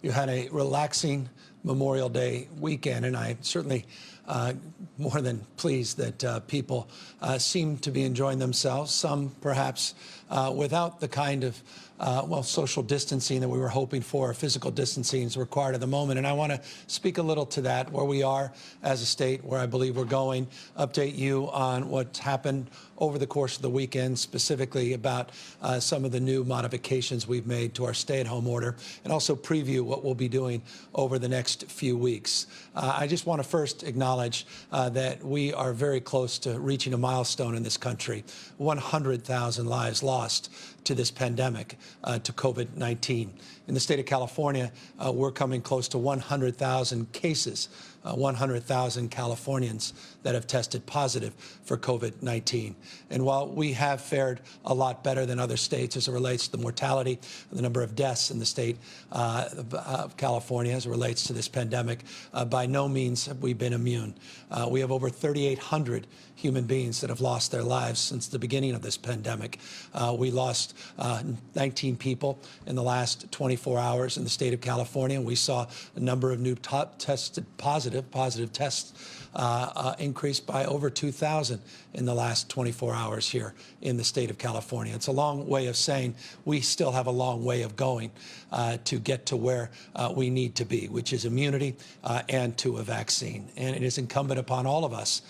you had a relaxing Memorial Day weekend, and I certainly more than pleased that people seem to be enjoying themselves, some perhaps without the kind of social distancing that we were hoping for. Physical distancing is required at the moment, and I want to speak a little to that, where we are as a state, where I believe we're going, update you on what's happened over the course of the weekend, specifically about some of the new modifications we've made to our stay-at-home order, and also preview what we'll be doing over the next few weeks. I just want to first acknowledge that we are very close to reaching a milestone in this country: 100,000 lives lost to this pandemic, to COVID-19. In the state of California, we're coming close to 100,000 cases, 100,000 Californians that have tested positive for COVID-19. And while we have fared a lot better than other states as it relates to the mortality, the number of deaths in the state of California as it relates to this pandemic, by no means have we been immune. We have over 3,800 human beings that have lost their lives since the beginning of this pandemic. We lost 19 people in the last 24 hours in the state of California. We saw a number of new tested positive tests increase by over 2,000 in the last 24 hours here in the state of California. It's a long way of saying we still have a long way of going to get to where we need to be, which is immunity and to a vaccine. And it is incumbent upon all of us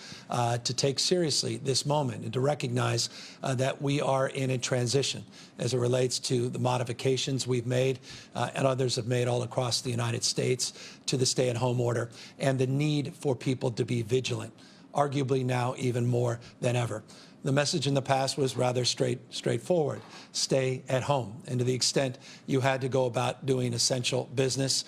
to take seriously this moment and to recognize that we are in a transition as it relates to the modifications we've made and others have made all across the United States to the stay-at-home order, and the need for people to be vigilant, arguably now even more than ever. The message in the past was rather straightforward: stay at home. And to the extent you had to go about doing essential business,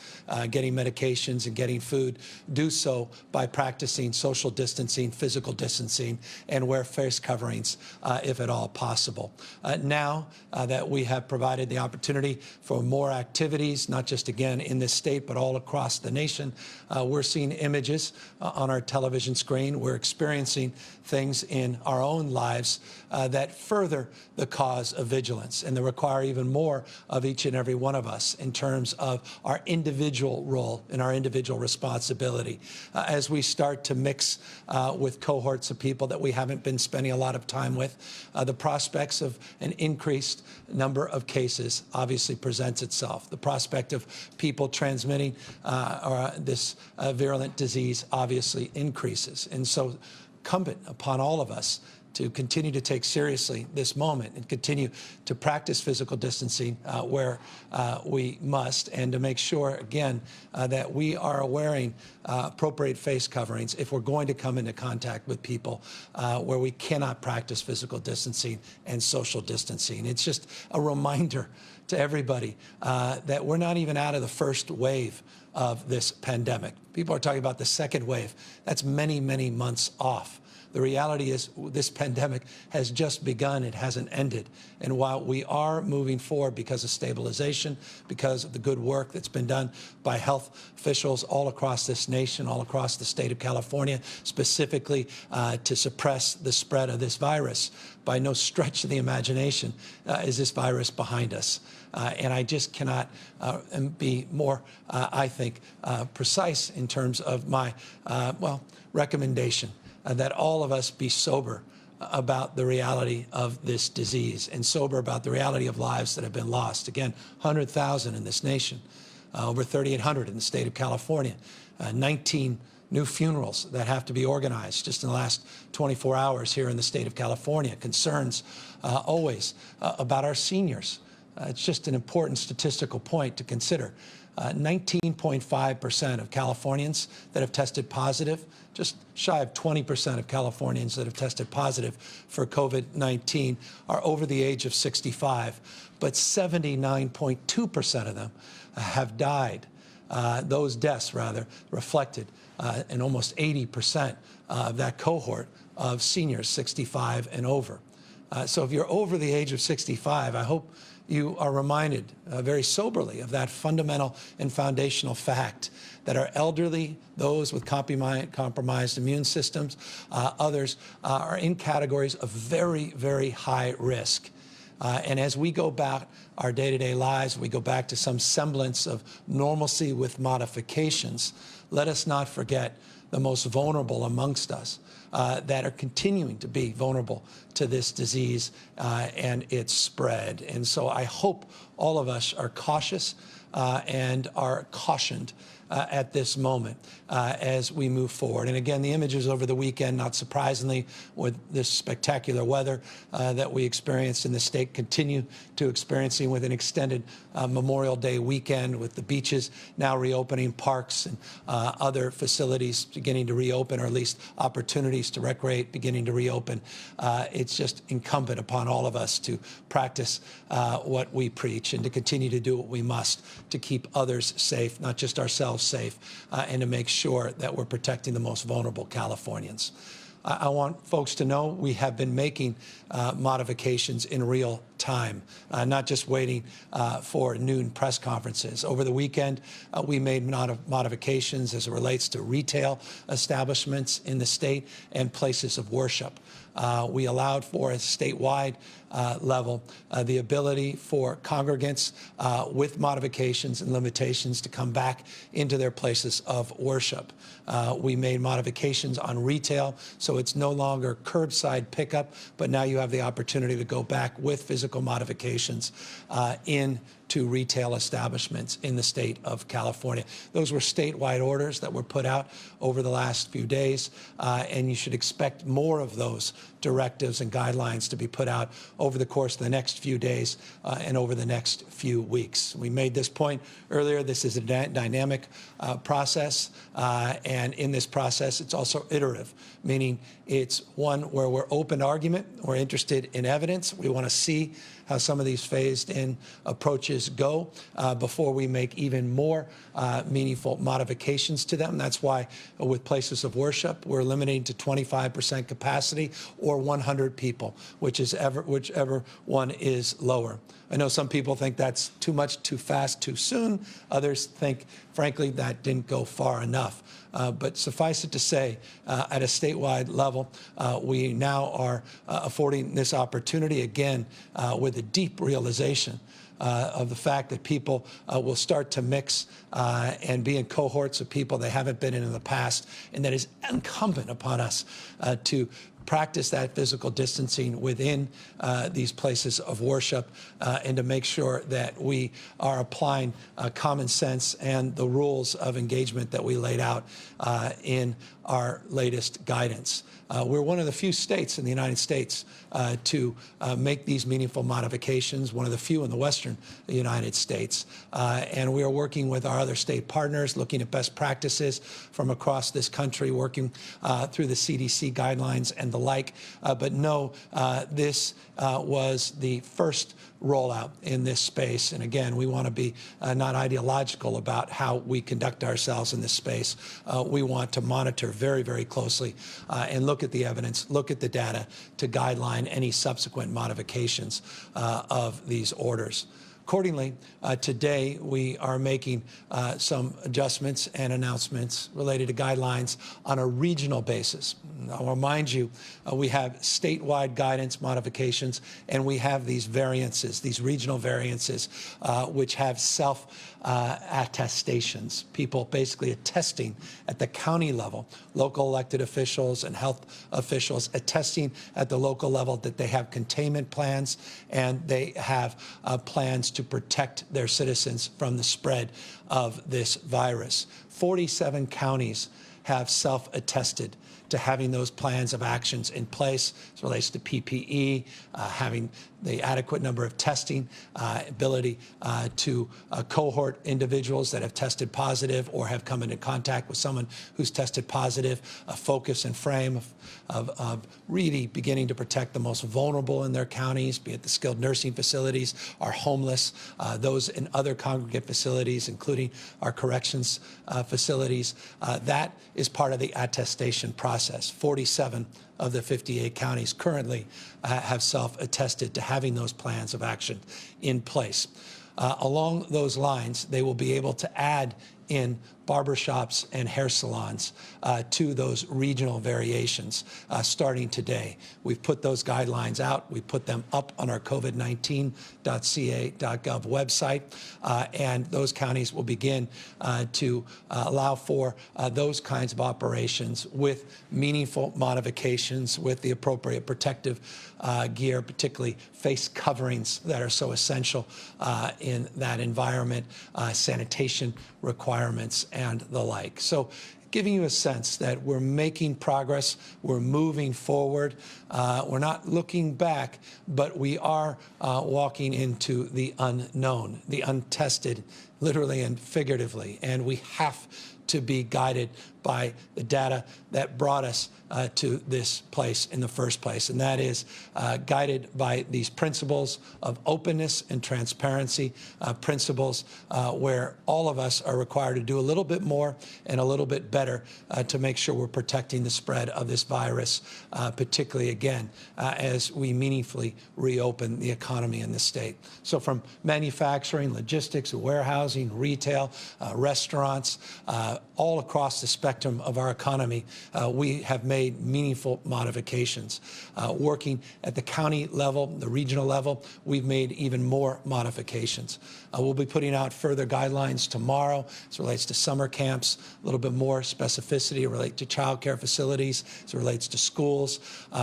getting medications and getting food, do so by practicing social distancing, physical distancing, and wear face coverings if at all possible. Now that we have provided the opportunity for more activities, not just again in this state, but all across the nation, we're seeing images on our television screen. We're experiencing things in our own lives that further the cause of vigilance and that require even more of each and every one of us in terms of our individual role and our individual responsibility. As we start to mix with cohorts of people that we haven't been spending a lot of time with, the prospects of an increased number of cases obviously presents itself. The prospect of people transmitting this virulent disease obviously increases. And so incumbent upon all of us to continue to take seriously this moment and continue to practice physical distancing where we must, and to make sure, again, that we are wearing appropriate face coverings if we're going to come into contact with people where we cannot practice physical distancing and social distancing. It's just a reminder to everybody that we're not even out of the first wave of this pandemic. People are talking about the second wave. That's many, many months off. The reality is this pandemic has just begun. It hasn't ended. And while we are moving forward because of stabilization, because of the good work that's been done by health officials all across this nation, all across the state of California, specifically to suppress the spread of this virus, by no stretch of the imagination is this virus behind us. And I just cannot be more, I think, precise in terms of my, recommendation that all of us be sober about the reality of this disease and sober about the reality of lives that have been lost. Again, 100,000 in this nation, over 3,800 in the state of California, 19 new funerals that have to be organized just in the last 24 hours here in the state of California. Concerns always about our seniors. It's just an important statistical point to consider. 19.5% of Californians that have tested positive, just shy of 20% of Californians that have tested positive for COVID-19 are over the age of 65, but 79.2% of them have died. Those deaths, rather, reflected in almost 80% of that cohort of seniors 65 and over. So if you're over the age of 65, I hope you are reminded very soberly of that fundamental and foundational fact that our elderly, those with compromised immune systems, others are in categories of very, very high risk. And as we go back our day-to-day lives, we go back to some semblance of normalcy with modifications, let us not forget the most vulnerable amongst us that are continuing to be vulnerable to this disease and its spread. And so I hope all of us are cautious and are cautioned at this moment as we move forward. And again, the images over the weekend, not surprisingly, with this spectacular weather that we experienced in the state, continue to experiencing with an extended Memorial Day weekend, with the beaches now reopening, parks and other facilities beginning to reopen, or at least opportunities to recreate beginning to reopen. It's just incumbent upon all of us to practice what we preach and to continue to do what we must to keep others safe, not just ourselves safe, and to make sure that we're protecting the most vulnerable Californians. I want folks to know we have been making modifications in real time, not just waiting for noon press conferences. Over the weekend, we made modifications as it relates to retail establishments in the state and places of worship. We allowed for a statewide level the ability for congregants with modifications and limitations to come back into their places of worship. We made modifications on retail, so it's no longer curbside pickup, but now you have the opportunity to go back with physical modifications into retail establishments in the state of California. Those were statewide orders that were put out over the last few days, and you should expect more of those directives and guidelines to be put out over the course of the next few days and over the next few weeks. We made this point earlier. This is a dynamic process, and in this process, it's also iterative, meaning it's one where we're open to argument, we're interested in evidence, we want to see how some of these phased-in approaches go before we make even more meaningful modifications to them. That's why with places of worship, we're limiting to 25% capacity or 100 people, whichever one is lower. I know some people think that's too much, too fast, too soon. Others think, frankly, that didn't go far enough. But suffice it to say, at a statewide level, we now are affording this opportunity, again, with a deep realization of the fact that people will start to mix and be in cohorts of people they haven't been in the past, and that is incumbent upon us to practice that physical distancing within these places of worship and to make sure that we are applying common sense and the rules of engagement that we laid out in our latest guidance. We're one of the few states in the United States to make these meaningful modifications, one of the few in the Western United States. And we are working with our other state partners, looking at best practices from across this country, working through the CDC guidelines and the like. But no, this was the first rollout in this space. And again, we want to be not ideological about how we conduct ourselves in this space. We want to monitor very, very closely and look at the evidence, look at the data to guideline any subsequent modifications of these orders. Accordingly, today we are making some adjustments and announcements related to guidelines on a regional basis. I'll remind you, we have statewide guidance modifications, and we have these variances, these regional variances, which have self-attestations, people basically attesting at the county level, local elected officials and health officials attesting at the local level that they have containment plans and they have plans to protect their citizens from the spread of this virus. 47 counties have self-attested to having those plans of actions in place as it relates to PPE, having the adequate number of testing, ability to cohort individuals that have tested positive or have come into contact with someone who's tested positive, a focus and frame of really beginning to protect the most vulnerable in their counties, be it the skilled nursing facilities, our homeless, those in other congregate facilities, including our corrections facilities. That is part of the attestation process. 47 of the 58 counties currently have self-attested to having those plans of action in place. Along those lines, they will be able to add in barbershops and hair salons to those regional variations starting today. We've put those guidelines out. We put them up on our covid19.ca.gov website, and those counties will begin to allow for those kinds of operations with meaningful modifications, with the appropriate protective gear, particularly face coverings that are so essential in that environment, sanitation requirements, and the like. So giving you a sense that we're making progress, we're moving forward, we're not looking back, but we are walking into the unknown, the untested, literally and figuratively, and we have to be guided by the data that brought us to this place in the first place, and that is guided by these principles of openness and transparency, principles where all of us are required to do a little bit more and a little bit better to make sure we're protecting the spread of this virus, particularly, again, as we meaningfully reopen the economy in the state. So from manufacturing, logistics, warehousing, retail, restaurants, all across the spectrum of our economy, we have made meaningful modifications. Working at the county level, the regional level, we've made even more modifications. We'll be putting out further guidelines tomorrow as it relates to summer camps, a little bit more specificity related to child care facilities, as it relates to schools.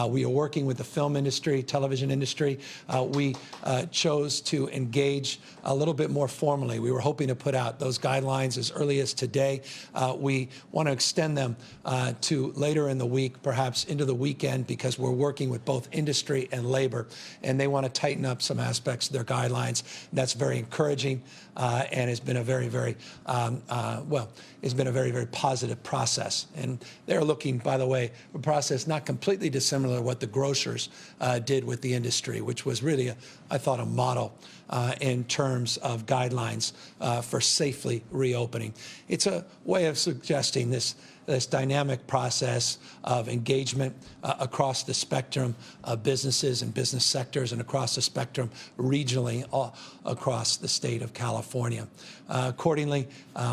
We are working with the film industry, television industry. We chose to engage a little bit more formally. We were hoping to put out those guidelines as early as today. We want to extend them to later in the week, perhaps into the weekend, because we're working with both industry and labor, and they want to tighten up some aspects of their guidelines. That's very encouraging and has been a very, very, it's been a very, very positive process. And they're looking, by the way, a process not completely dissimilar to what the grocers did with the industry, which was really, I thought, a model in terms of guidelines for safely reopening. It's a way of suggesting this dynamic process of engagement across the spectrum of businesses and business sectors and across the spectrum regionally across the state of California. Accordingly,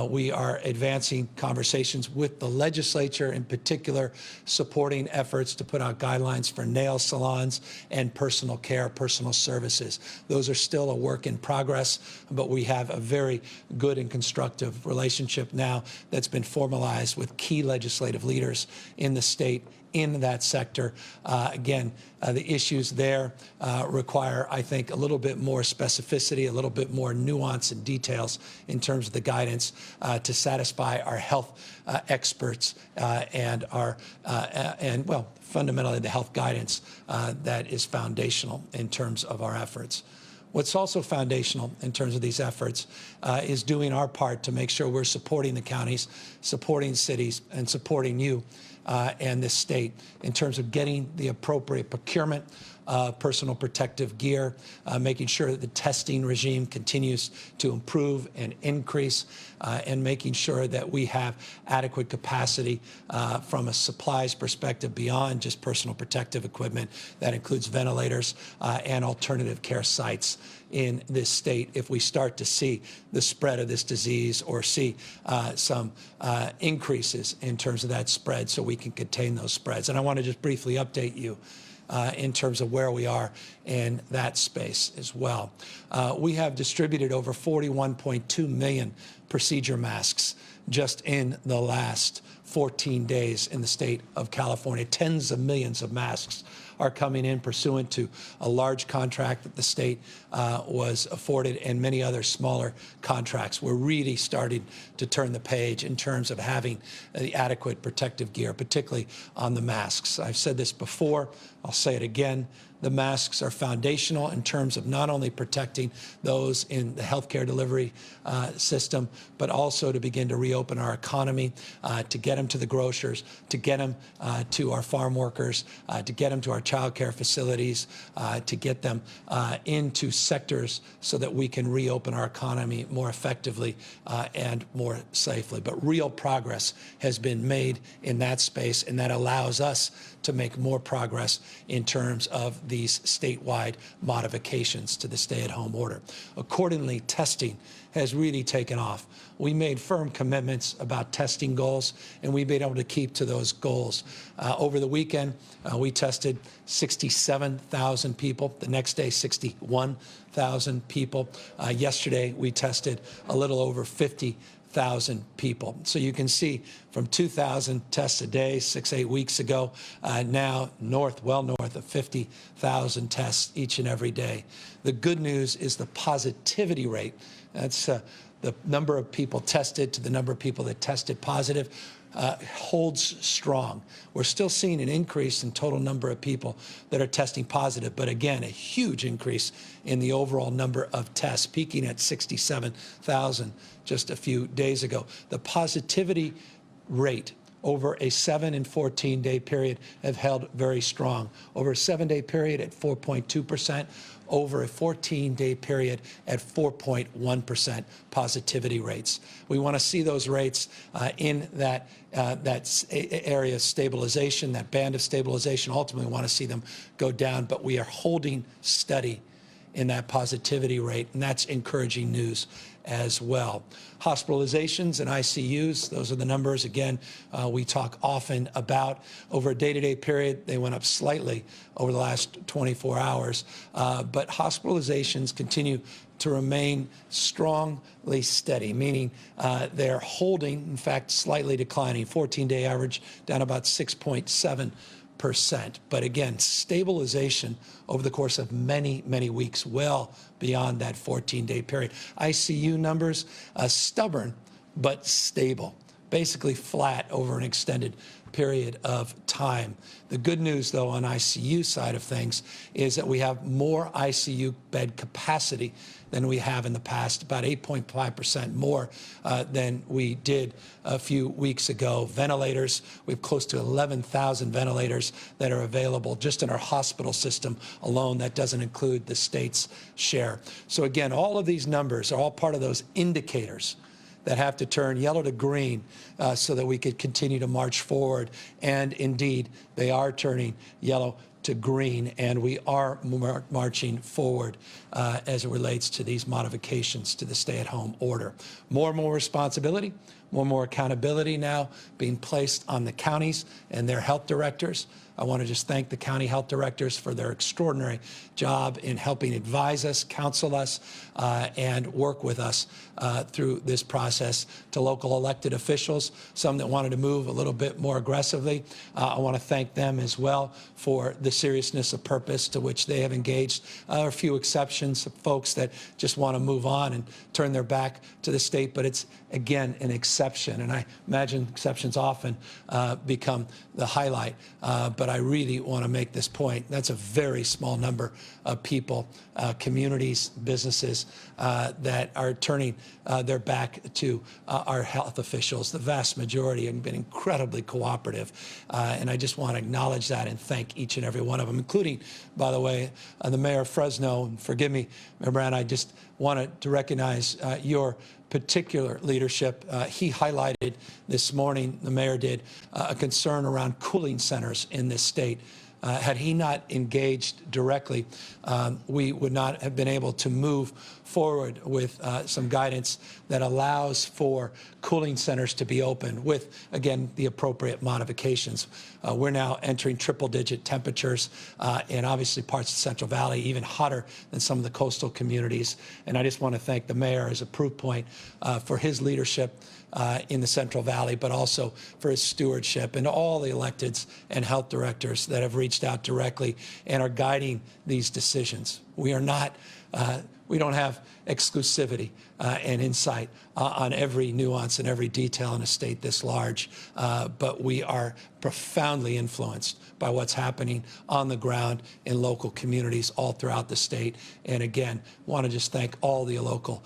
we are advancing conversations with the legislature, in particular, supporting efforts to put out guidelines for nail salons and personal care, personal services. Those are still a work in progress, but we have a very good and constructive relationship now that's been formalized with key legislative leaders in the state in that sector. Again, the issues there require, I think, a little bit more specificity, a little bit more nuance and details in terms of the guidance to satisfy our health experts and fundamentally the health guidance that is foundational in terms of our efforts. What's also foundational in terms of these efforts is doing our part to make sure we're supporting the counties, supporting cities, and supporting you and this state in terms of getting the appropriate procurement, personal protective gear, making sure that the testing regime continues to improve and increase, and making sure that we have adequate capacity from a supplies perspective beyond just personal protective equipment. That includes ventilators and alternative care sites in this state if we start to see the spread of this disease or see some increases in terms of that spread so we can contain those spreads. And I want to just briefly update you in terms of where we are in that space as well. We have distributed over 41.2 million procedure masks just in the last 14 days in the state of California. Tens of millions of masks are coming in pursuant to a large contract that the state was afforded and many other smaller contracts. We're really starting to turn the page in terms of having the adequate protective gear, particularly on the masks. I've said this before, I'll say it again. The masks are foundational in terms of not only protecting those in the healthcare delivery system, but also to begin to reopen our economy, to get them to the grocers, to get them to our farm workers, to get them to our child care facilities, to get them into sectors so that we can reopen our economy more effectively and more safely. But real progress has been made in that space, and that allows us to make more progress in terms of these statewide modifications to the stay-at-home order. Accordingly, testing has really taken off. We made firm commitments about testing goals, and we've been able to keep to those goals. Over the weekend, we tested 67,000 people. The next day, 61,000 people. Yesterday, we tested a little over 50,000 people. So you can see from 2,000 tests a day, 8 weeks ago, now well north of 50,000 tests each and every day. The good news is the positivity rate. That's the number of people tested to the number of people that tested positive holds strong. We're still seeing an increase in total number of people that are testing positive, but again, a huge increase in the overall number of tests, peaking at 67,000 just a few days ago. The positivity rate over a 7 and 14-day period have held very strong. Over a 7-day period at 4.2%, over a 14-day period at 4.1% positivity rates. We want to see those rates in that area of stabilization, that band of stabilization. Ultimately, we want to see them go down, but we are holding steady in that positivity rate, and that's encouraging news as well. Hospitalizations and ICUs, those are the numbers, again, we talk often about. Over a day-to-day period, they went up slightly over the last 24 hours, but hospitalizations continue to remain strongly steady, meaning they're holding, in fact, slightly declining. 14-day average down about 6.7%. But again, stabilization over the course of many, many weeks, well beyond that 14-day period. ICU numbers, stubborn but stable, basically flat over an extended period of time. The good news, though, on ICU side of things is that we have more ICU bed capacity than we have in the past, about 8.5% more than we did a few weeks ago. Ventilators, we have close to 11,000 ventilators that are available just in our hospital system alone. That doesn't include the state's share. So again, all of these numbers are all part of those indicators that have to turn yellow to green so that we could continue to march forward. And indeed, they are turning yellow to green, and we are marching forward as it relates to these modifications to the stay-at-home order. More and more responsibility, more and more accountability now being placed on the counties and their health directors. I want to just thank the county health directors for their extraordinary job in helping advise us, counsel us, and work with us through this process. To local elected officials, some that wanted to move a little bit more aggressively, I want to thank them as well for the seriousness of purpose to which they have engaged. A few exceptions, folks that just want to move on and turn their back to the state, but it's, again, an exception. And I imagine exceptions often become the highlight. But I really want to make this point. That's a very small number of people, communities, businesses that are turning their back to our health officials. The vast majority have been incredibly cooperative. And I just want to acknowledge that and thank each and every one of them, including, by the way, the mayor of Fresno. And forgive me, Mayor Brown, I just wanted to recognize your particular leadership. He highlighted this morning, the mayor did, a concern around cooling centers in this state. Had he not engaged directly, we would not have been able to move forward with some guidance that allows for cooling centers to be open with, again, the appropriate modifications. We're now entering triple-digit temperatures in obviously parts of the Central Valley, even hotter than some of the coastal communities. And I just want to thank the mayor as a proof point for his leadership in the Central Valley, but also for his stewardship, and all the electeds and health directors that have reached out directly and are guiding these decisions. We are not, we don't have exclusivity and insight on every nuance and every detail in a state this large, but we are profoundly influenced by what's happening on the ground in local communities all throughout the state. And again, want to just thank all the local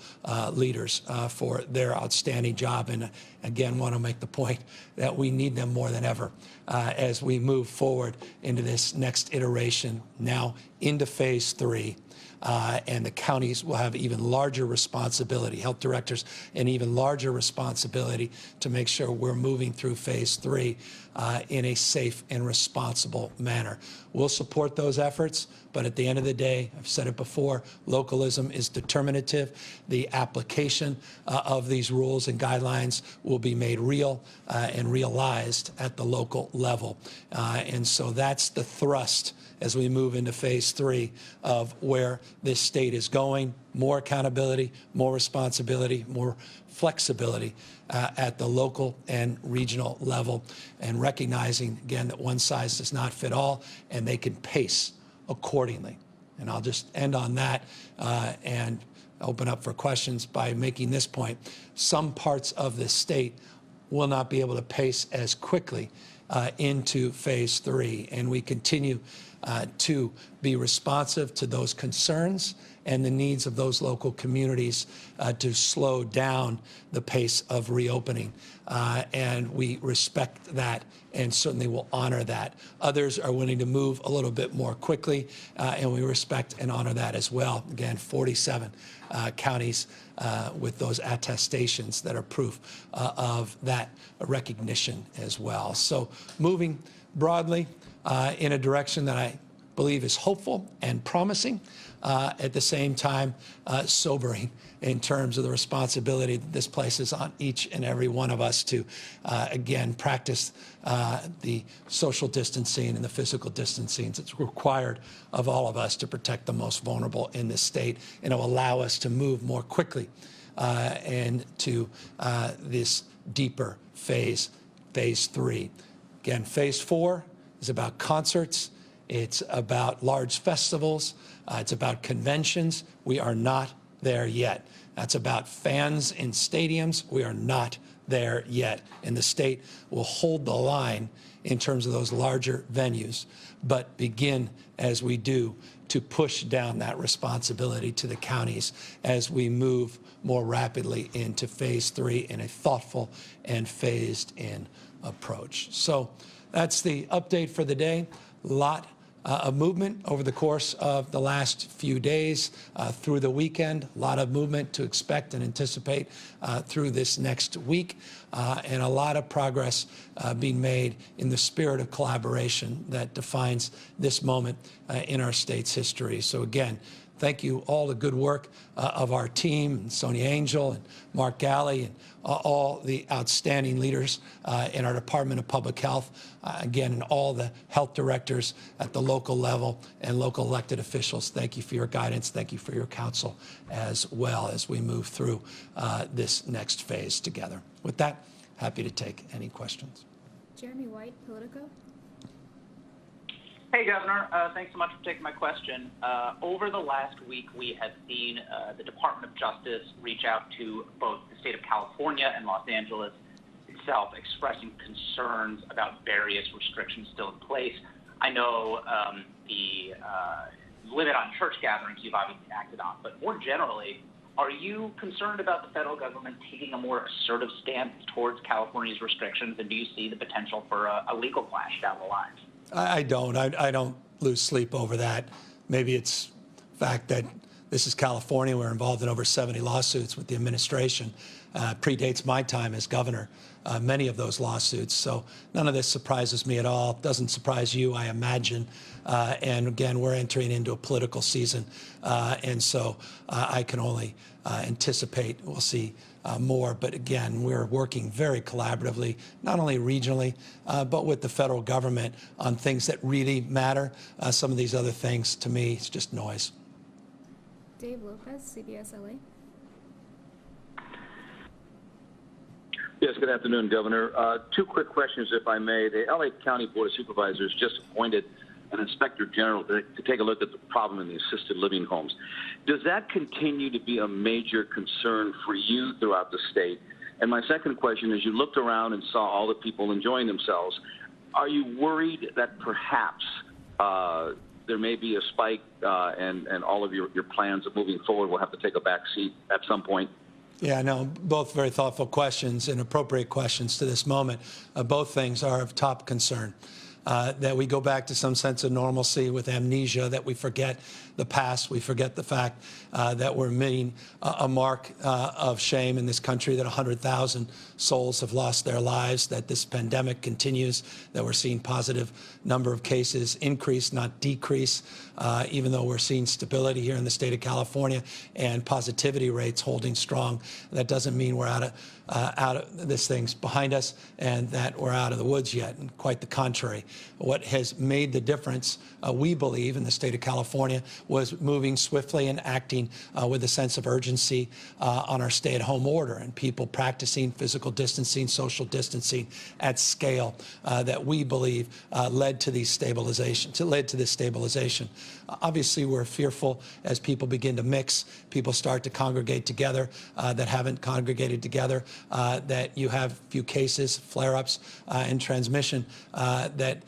leaders for their outstanding job. And again, want to make the point that we need them more than ever as we move forward into this next iteration, now into phase 3. and the counties will have even larger responsibility, health directors, an even larger responsibility to make sure we're moving through phase 3 in a safe and responsible manner. We'll support those efforts, but at the end of the day, I've said it before, localism is determinative. The application of these rules and guidelines will be made real and realized at the local level. And so that's the thrust as we move into phase 3 of where this state is going: more accountability, more responsibility, more flexibility at the local and regional level, and recognizing, again, that one size does not fit all, and they can pace accordingly. And I'll just end on that and open up for questions by making this point. Some parts of the state will not be able to pace as quickly into phase 3, and we continue to be responsive to those concerns and the needs of those local communities to slow down the pace of reopening. And we respect that and certainly will honor that. Others are willing to move a little bit more quickly, and we respect and honor that as well. Again, 47 counties with those attestations that are proof of that recognition as well. So moving broadly in a direction that I believe is hopeful and promising, at the same time sobering in terms of the responsibility that this places on each and every one of us to, again, practice the social distancing and the physical distancing that's required of all of us to protect the most vulnerable in this state, and it will allow us to move more quickly into this deeper phase 3. Again, phase 4 is about concerts. It's about large festivals. It's about conventions. We are not there yet. That's about fans in stadiums. We are not there yet. And the state will hold the line in terms of those larger venues, but begin, as we do, to push down that responsibility to the counties as we move more rapidly into phase 3 in a thoughtful and phased-in approach. So that's the update for the day. A lot of movement over the course of the last few days through the weekend. A lot of movement to expect and anticipate through this next week, and a lot of progress being made in the spirit of collaboration that defines this moment in our state's history. So again, thank you all the good work of our team, and Sonia Angel and Mark Galley, and all the outstanding leaders in our Department of Public Health, again, and all the health directors at the local level and local elected officials. Thank you for your guidance. Thank you for your counsel as well as we move through this next phase together. With that, happy to take any questions. Jeremy White, Politico. Hey, Governor. Thanks so much for taking my question. Over the last week, we have seen the Department of Justice reach out to both the state of California and Los Angeles itself, expressing concerns about various restrictions still in place. I know the limit on church gatherings you've obviously acted on, but more generally, are you concerned about the federal government taking a more assertive stance towards California's restrictions, and do you see the potential for a legal clash down the line? I don't lose sleep over that. Maybe it's the fact that this is California. We're involved in over 70 lawsuits with the administration. Predates my time as governor, many of those lawsuits. So none of this surprises me at all. Doesn't surprise you, I imagine. And again, we're entering into a political season. And so I can only anticipate we'll see more. But again, we're working very collaboratively, not only regionally, but with the federal government on things that really matter. Some of these other things, to me, it's just noise. Dave Lopez, CBS LA. Yes, good afternoon, Governor. Two quick questions, if I may. The LA County Board of Supervisors just appointed an inspector general to take a look at the problem in the assisted living homes. Does that continue to be a major concern for you throughout the state? And my second question is, you looked around and saw all the people enjoying themselves. Are you worried that perhaps there may be a spike and all of your plans of moving forward will have to take a back seat at some point? Yeah, no, both very thoughtful questions and appropriate questions to this moment. Both things are of top concern. that we go back to some sense of normalcy with amnesia, that we forget the past, we forget the fact that we're meeting a mark of shame in this country, that 100,000 souls have lost their lives, that this pandemic continues, that we're seeing positive number of cases increase, not decrease, even though we're seeing stability here in the state of California and positivity rates holding strong. That doesn't mean we're out of this thing's behind us and that we're out of the woods yet, and quite the contrary. What has made the difference, we believe, in the state of California was moving swiftly and acting with a sense of urgency on our stay-at-home order, and people practicing physical distancing, social distancing at scale that we believe led to these this stabilization. Obviously, we're fearful as people begin to mix, people start to congregate together that haven't congregated together, that you have few cases, flare-ups, and transmission that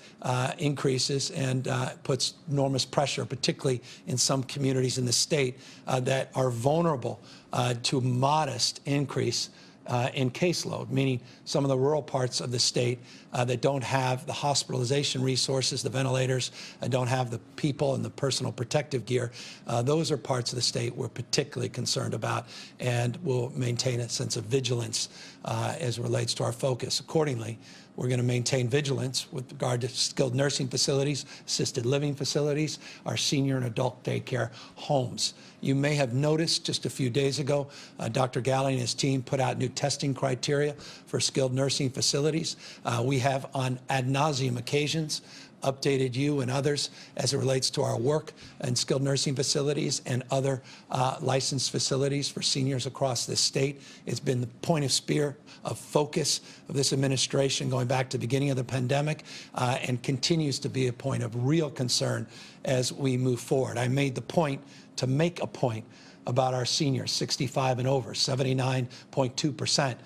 increases and puts enormous pressure, particularly in some communities in the state that are vulnerable to modest increase in caseload, meaning some of the rural parts of the state that don't have the hospitalization resources, the ventilators, don't have the people and the personal protective gear. Those are parts of the state we're particularly concerned about, and will maintain a sense of vigilance as it relates to our focus. Accordingly, we're going to maintain vigilance with regard to skilled nursing facilities, assisted living facilities, our senior and adult daycare homes. You may have noticed just a few days ago, Dr. Galley and his team put out new testing criteria for skilled nursing facilities. We have on ad nauseum occasions updated you and others as it relates to our work in skilled nursing facilities and other licensed facilities for seniors across this state. It's been the point of spear of focus of this administration going back to the beginning of the pandemic and continues to be a point of real concern as we move forward. I made the point to make a point about our seniors, 65 and over, 79.2%.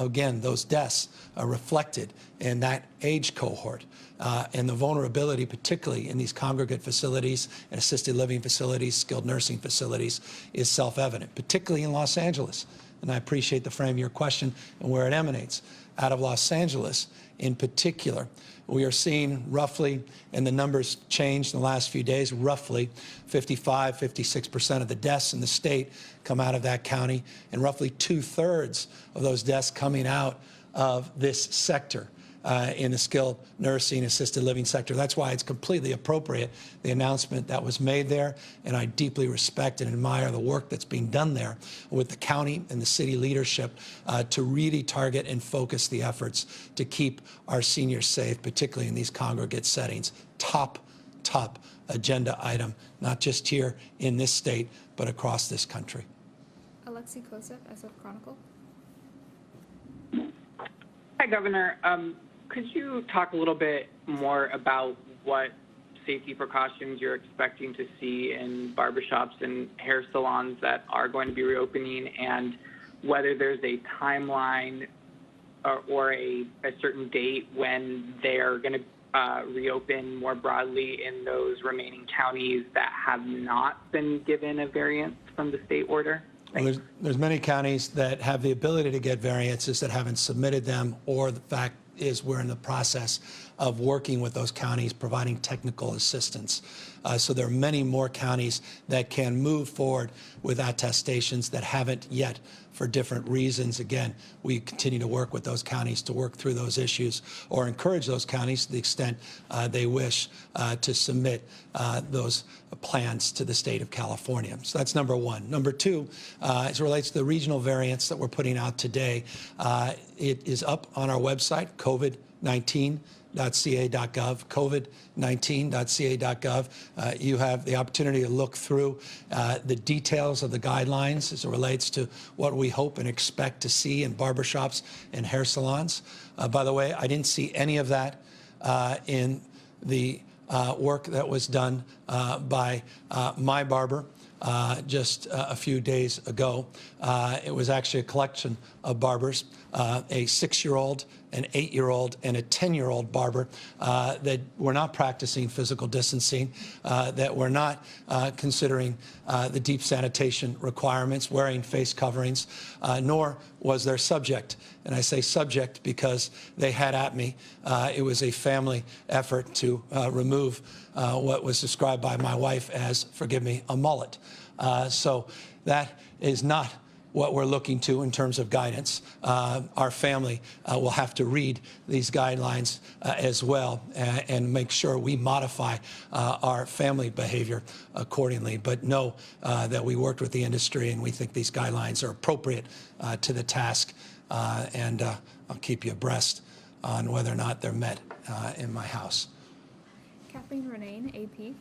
Again, those deaths are reflected in that age cohort. And the vulnerability, particularly in these congregate facilities and assisted living facilities, skilled nursing facilities, is self-evident, particularly in Los Angeles. And I appreciate the frame of your question and where it emanates. Out of Los Angeles, in particular, we are seeing roughly, and the numbers changed in the last few days, roughly 55, 56% of the deaths in the state come out of that county, and roughly 2/3 of those deaths coming out of this sector. In the skilled nursing, assisted living sector. That's why it's completely appropriate, the announcement that was made there, and I deeply respect and admire the work that's being done there with the county and the city leadership to really target and focus the efforts to keep our seniors safe, particularly in these congregate settings. Top agenda item, not just here in this state, but across this country. Alexi Kosep, SF Chronicle. Hi, Governor. Could you talk a little bit more about what safety precautions you're expecting to see in barbershops and hair salons that are going to be reopening, and whether there's a timeline or a certain date when they're going to reopen more broadly in those remaining counties that have not been given a variance from the state order? Well, there's many counties that have the ability to get variances that haven't submitted them, or the fact is we're in the process of working with those counties, providing technical assistance. So there are many more counties that can move forward with attestations that haven't yet for different reasons. Again, we continue to work with those counties to work through those issues, or encourage those counties to the extent they wish to submit those plans to the state of California. So that's number one. Number two, as it relates to the regional variants that we're putting out today, it is up on our website, COVID-19.ca.gov, COVID-19.ca.gov. You have the opportunity to look through the details of the guidelines as it relates to what we hope and expect to see in barbershops and hair salons. By the way, I didn't see any of that in the work that was done by my barber just a few days ago. It was actually a collection of barbers, a 6-year-old an 8-year-old and a 10-year-old barber that were not practicing physical distancing, that were not considering the deep sanitation requirements, wearing face coverings, nor was there subject. And I say subject because they had at me. It was a family effort to remove what was described by my wife as, forgive me, a mullet. So that is not what we're looking to in terms of guidance. Our family will have to read these guidelines as well and make sure we modify our family behavior accordingly. But know that we worked with the industry and we think these guidelines are appropriate to the task. And I'll keep you abreast on whether or not they're met in my house. Kathleen Renane, AP.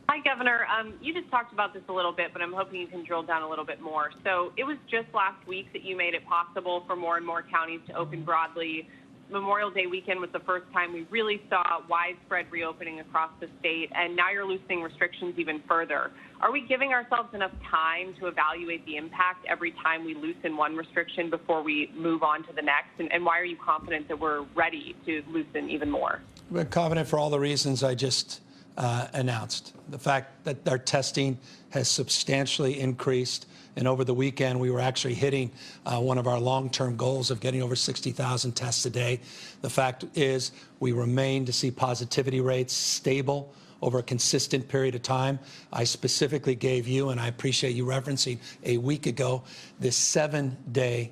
Hi, Governor. You just talked about this a little bit, but I'm hoping you can drill down a little bit more. So it was just last week that you made it possible for more and more counties to open broadly. Memorial Day weekend was the first time we really saw widespread reopening across the state, and now you're loosening restrictions even further. Are we giving ourselves enough time to evaluate the impact every time we loosen one restriction before we move on to the next? And why are you confident that we're ready to loosen even more? We're confident for all the reasons I just announced. The fact that our testing has substantially increased, and over the weekend we were actually hitting one of our long-term goals of getting over 60,000 tests a day. The fact is we remain to see positivity rates stable over a consistent period of time. I specifically gave you, and I appreciate you referencing a week ago, this 7-day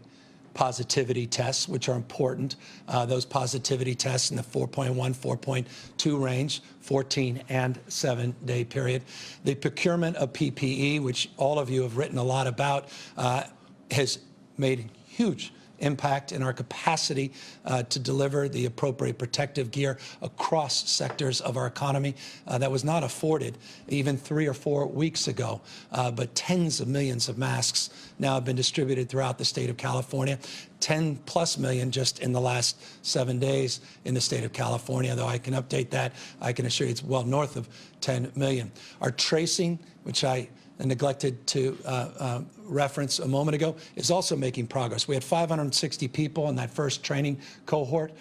positivity tests, which are important. Those positivity tests in the 4.1, 4.2 range, 14 and 7-day period. The procurement of PPE, which all of you have written a lot about, has made huge impact in our capacity to deliver the appropriate protective gear across sectors of our economy that was not afforded even 3 or 4 weeks ago. But tens of millions of masks now have been distributed throughout the state of California. 10+ million just in the last 7 days in the state of California, though I can update that. I can assure you it's well north of 10 million. Our tracing, which I neglected to reference a moment ago, is also making progress. We had 560 people in that first training cohort.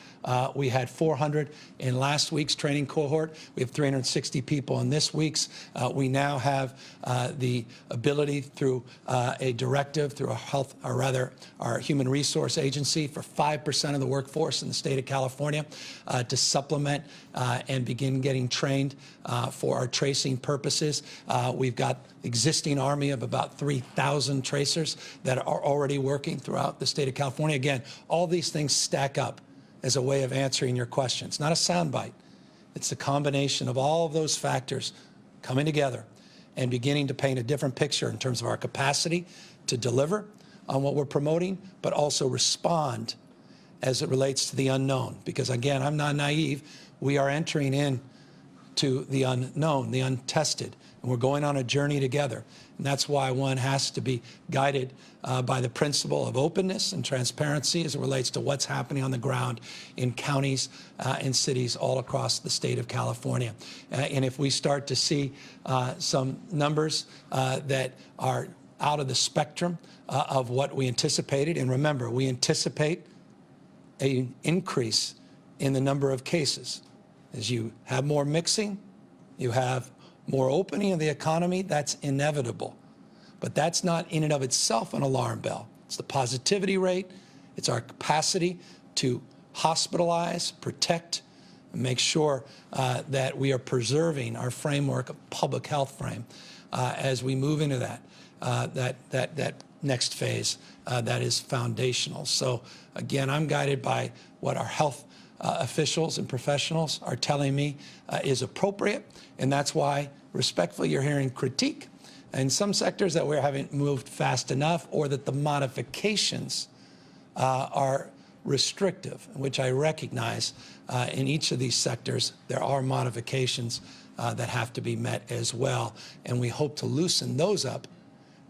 We had 400 in last week's training cohort. We have 360 people in this week's. We now have the ability through a directive through our human resource agency for 5% of the workforce in the state of California to supplement and begin getting trained for our tracing purposes. We've got existing army of about 3,000 tracers that are already working throughout the state of California. Again, all these things stack up as a way of answering your question. It's not a soundbite. It's a combination of all of those factors coming together and beginning to paint a different picture in terms of our capacity to deliver on what we're promoting, but also respond as it relates to the unknown. Because again, I'm not naive. We are entering in to the unknown, the untested, and we're going on a journey together. And that's why one has to be guided by the principle of openness and transparency as it relates to what's happening on the ground in counties and cities all across the state of California. And if we start to see some numbers that are out of the spectrum of what we anticipated, and remember, we anticipate an increase in the number of cases. As you have more mixing, you have more opening of the economy. That's inevitable. But that's not in and of itself an alarm bell. It's the positivity rate. It's our capacity to hospitalize, protect, and make sure that we are preserving our framework of public health frame as we move into that next phase that is foundational. So again, I'm guided by what our health officials and professionals are telling me is appropriate, and that's why, respectfully, you're hearing critique in some sectors that we haven't moved fast enough or that the modifications are restrictive, which I recognize in each of these sectors there are modifications that have to be met as well, and we hope to loosen those up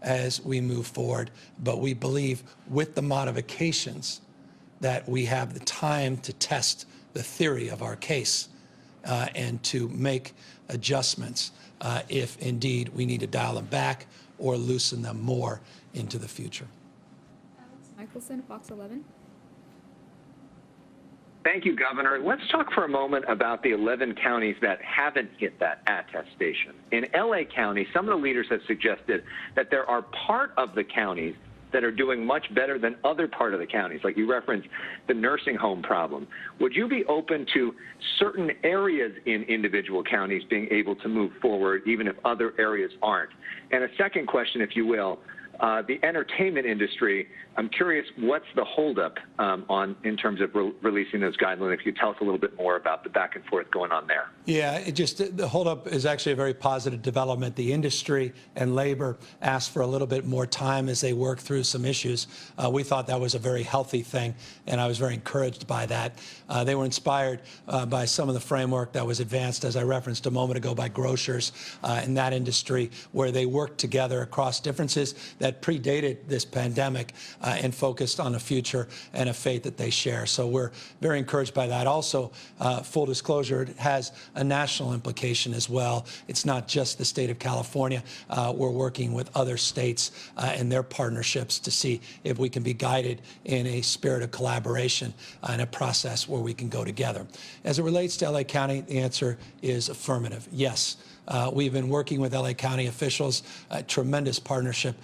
as we move forward. But we believe with the modifications that we have the time to test the theory of our case and to make adjustments if indeed we need to dial them back or loosen them more into the future. Alex Michelson, Fox 11. Thank you, Governor. Let's talk for a moment about the 11 counties that haven't hit that attestation. In LA County, some of the leaders have suggested that there are part of the counties that are doing much better than other part of the counties, like you referenced the nursing home problem. Would you be open to certain areas in individual counties being able to move forward, even if other areas aren't? And a second question, if you will, the entertainment industry, I'm curious, what's the holdup in terms of releasing those guidelines? If you tell us a little bit more about the back and forth going on there. Yeah, the holdup is actually a very positive development. The industry and labor asked for a little bit more time as they work through some issues. We thought that was a very healthy thing, and I was very encouraged by that. They were inspired by some of the framework that was advanced, as I referenced a moment ago, by grocers in that industry, where they worked together across differences that predated this pandemic and focused on a future and a faith that they share. So we're very encouraged by that. Also, full disclosure, it has a national implication as well. It's not just the state of California. We're working with other states and their partnerships to see if we can be guided in a spirit of collaboration and a process where we can go together. As it relates to LA County, the answer is affirmative. Yes. We've been working with LA County officials, a tremendous partnership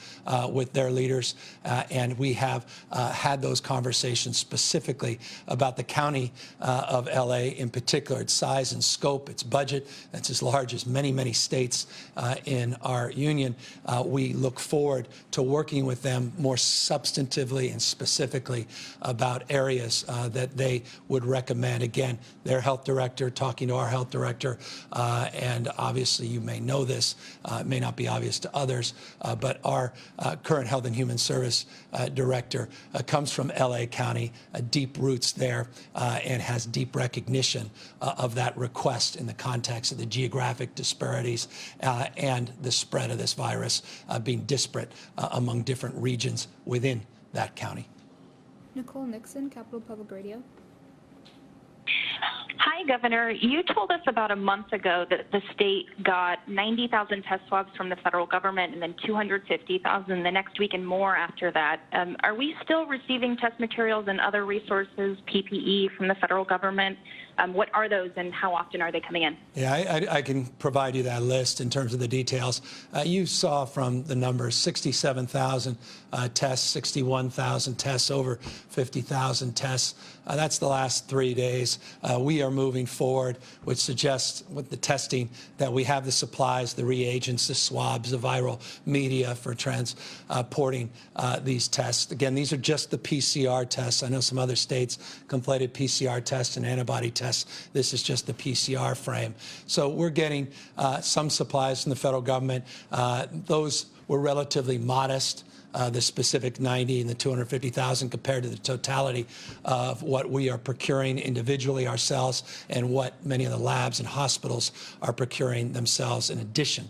with their leaders, and we have had those conversations specifically about the county of LA in particular, its size and scope, its budget. That's as large as many, many states in our union. We look forward to working with them more substantively and specifically about areas that they would recommend. Again, their health director talking to our health director, and obviously you may know this, it may not be obvious to others, but our current Health and Human Service Director comes from LA County, deep roots there, and has deep recognition of that request in the context of the geographic disparities and the spread of this virus being disparate among different regions within that county. Nicole Nixon, Capital Public Radio. Hi, Governor. You told us about a month ago that the state got 90,000 test swabs from the federal government and then 250,000 the next week and more after that. Are we still receiving test materials and other resources, PPE, from the federal government? What are those and how often are they coming in? Yeah, I can provide you that list in terms of the details. You saw from the numbers 67,000 tests, 61,000 tests, over 50,000 tests. That's the last 3 days. We are moving forward, which suggests with the testing that we have the supplies, the reagents, the swabs, the viral media for transporting these tests. Again, these are just the PCR tests. I know some other states conflated PCR tests and antibody tests. This is just the PCR frame. So we're getting some supplies from the federal government. Those were relatively modest. The specific 90 and the 250,000 compared to the totality of what we are procuring individually ourselves and what many of the labs and hospitals are procuring themselves in addition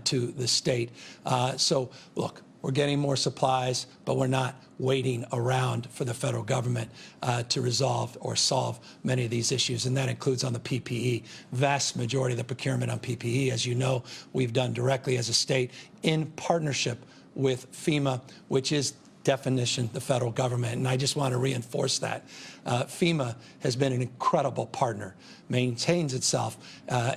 to the state. So look, we're getting more supplies, but we're not waiting around for the federal government to resolve or solve many of these issues, and that includes on the PPE. Vast majority of the procurement on PPE, as you know, we've done directly as a state in partnership with FEMA, which is definition the federal government. And I just want to reinforce that. FEMA has been an incredible partner, maintains itself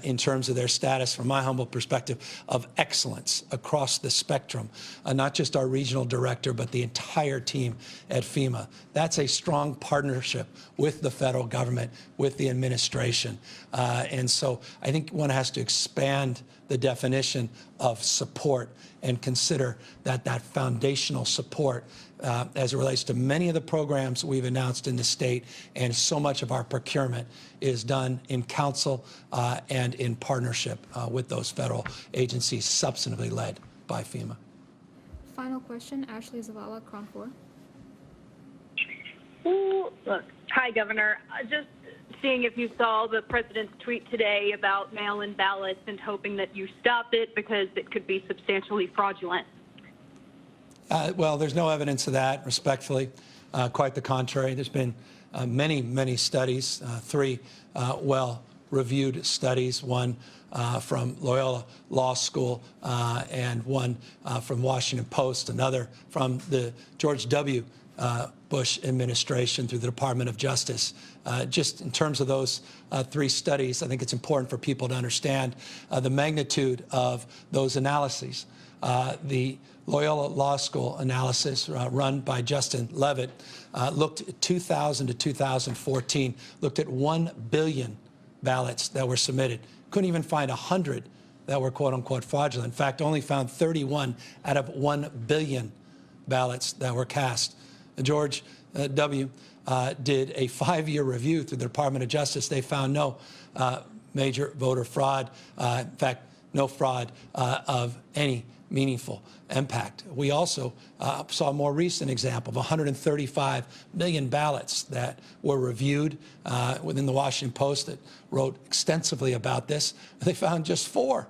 in terms of their status, from my humble perspective, of excellence across the spectrum, not just our regional director, but the entire team at FEMA. That's a strong partnership with the federal government, with the administration. And so I think one has to expand the definition of support and consider that that foundational support as it relates to many of the programs we've announced in the state, and so much of our procurement is done in council and in partnership with those federal agencies, substantively led by FEMA. Final question, Ashley Zavala, Cron 4. Look, hi, Governor. Just seeing if you saw the president's tweet today about mail-in ballots and hoping that you stop it because it could be substantially fraudulent. Well, there's no evidence of that, respectfully. Quite the contrary. There's been many, many studies, 3 well-reviewed studies, one from Loyola Law School and one from Washington Post, another from the George W. Bush administration through the Department of Justice. Just in terms of those 3 studies, I think it's important for people to understand the magnitude of those analyses. The Loyola Law School analysis run by Justin Levitt looked at 2000 to 2014, looked at 1 billion ballots that were submitted. Couldn't even find 100 that were quote unquote fraudulent. In fact, only found 31 out of 1 billion ballots that were cast. George W. Did a 5-year review through the Department of Justice. They found no major voter fraud, in fact, no fraud of any meaningful impact. We also saw a more recent example of 135 million ballots that were reviewed within the Washington Post that wrote extensively about this. They found just 4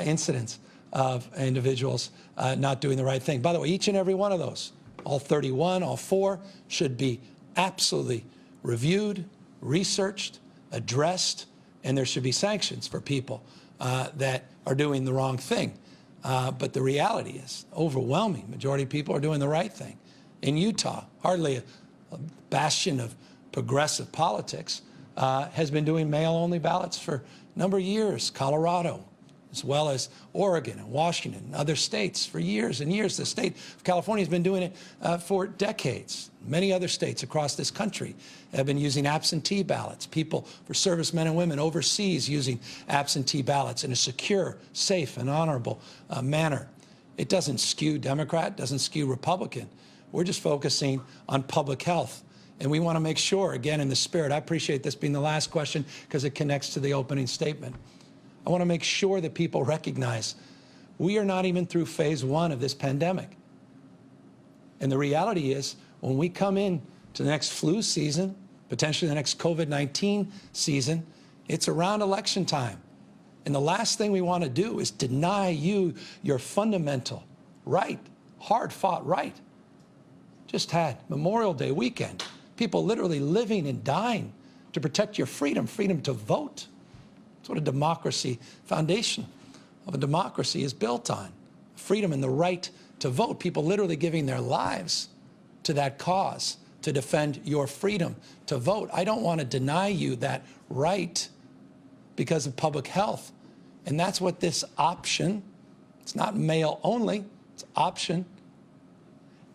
incidents of individuals not doing the right thing. By the way, each and every one of those, all 31, all 4, should be absolutely reviewed, researched, addressed, and there should be sanctions for people that are doing the wrong thing. But the reality is, overwhelming majority of people are doing the right thing. In Utah, hardly a bastion of progressive politics has been doing mail-only ballots for a number of years. Colorado, as well as Oregon and Washington and other states for years and years. The state of California has been doing it for decades. Many other states across this country have been using absentee ballots. People, for servicemen and women overseas, using absentee ballots in a secure, safe, and honorable manner. It doesn't skew Democrat, doesn't skew Republican. We're just focusing on public health. And we want to make sure, again, in the spirit, I appreciate this being the last question because it connects to the opening statement. I want to make sure that people recognize we are not even through phase 1 of this pandemic. And the reality is, when we come in to the next flu season, potentially the next COVID-19 season, it's around election time. And the last thing we want to do is deny you your fundamental right, hard-fought right. Just had Memorial Day weekend. People literally living and dying to protect your freedom, freedom to vote. That's what a democracy, foundation of a democracy is built on. Freedom and the right to vote. People literally giving their lives to that cause, to defend your freedom to vote. I don't want to deny you that right because of public health. And that's what this option, it's not mail only, it's option,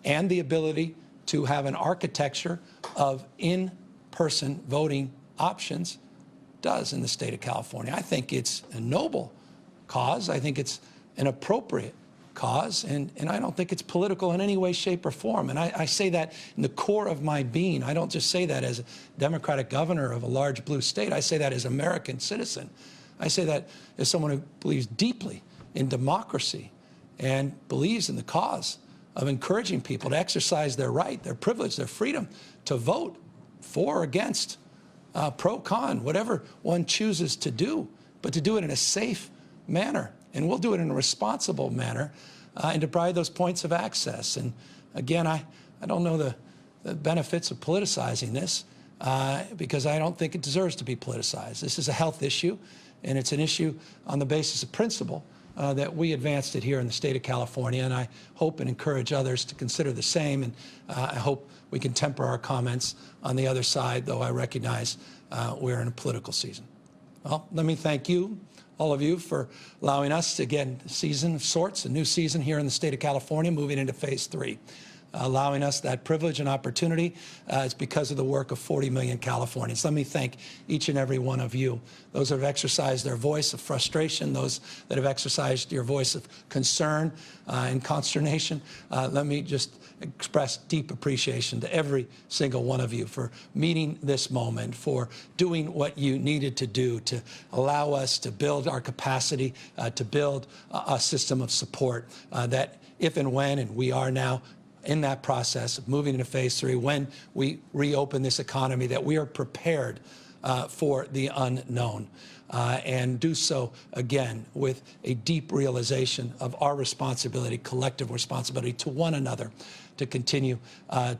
and the ability to have an architecture of in-person voting options does in the state of California. I think it's a noble cause. I think it's an appropriate cause, and I don't think it's political in any way, shape, or form. And I say that in the core of my being. I don't just say that as a Democratic governor of a large blue state. I say that as an American citizen. I say that as someone who believes deeply in democracy and believes in the cause of encouraging people to exercise their right, their privilege, their freedom to vote for or against, pro, con, whatever one chooses to do, but to do it in a safe manner. And we'll do it in a responsible manner and to provide those points of access. And again, I don't know the benefits of politicizing this because I don't think it deserves to be politicized. This is a health issue, and it's an issue on the basis of principle that we advanced it here in the state of California, and I hope and encourage others to consider the same, and I hope we can temper our comments on the other side, though I recognize we're in a political season. Well, let me thank you, all of you, for allowing us to get a season of sorts, a new season here in the state of California, moving into phase 3. Allowing us that privilege and opportunity is because of the work of 40 million Californians. Let me thank each and every one of you, those that have exercised their voice of frustration, those that have exercised your voice of concern and consternation. Let me just express deep appreciation to every single one of you for meeting this moment, for doing what you needed to do to allow us to build our capacity, to build a system of support that if and when, and we are now in that process of moving into phase 3, when we reopen this economy, that we are prepared for the unknown and do so, again, with a deep realization of our responsibility, collective responsibility to one another to continue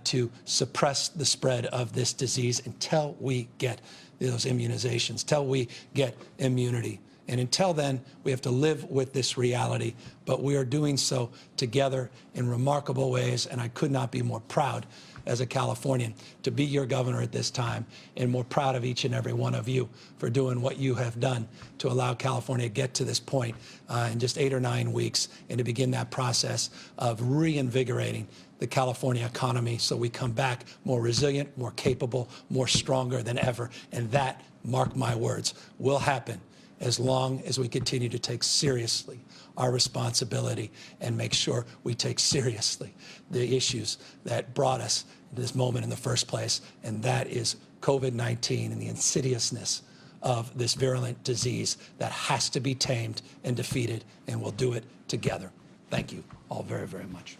to suppress the spread of this disease until we get those immunizations, until we get immunity. And until then, we have to live with this reality, but we are doing so together in remarkable ways, and I could not be more proud as a Californian to be your governor at this time, and more proud of each and every one of you for doing what you have done to allow California to get to this point in just 8 or 9 weeks and to begin that process of reinvigorating the California economy so we come back more resilient, more capable, more stronger than ever. And that, mark my words, will happen as long as we continue to take seriously our responsibility and make sure we take seriously the issues that brought us to this moment in the first place, and that is COVID-19 and the insidiousness of this virulent disease that has to be tamed and defeated, and we'll do it together. Thank you all very, very much.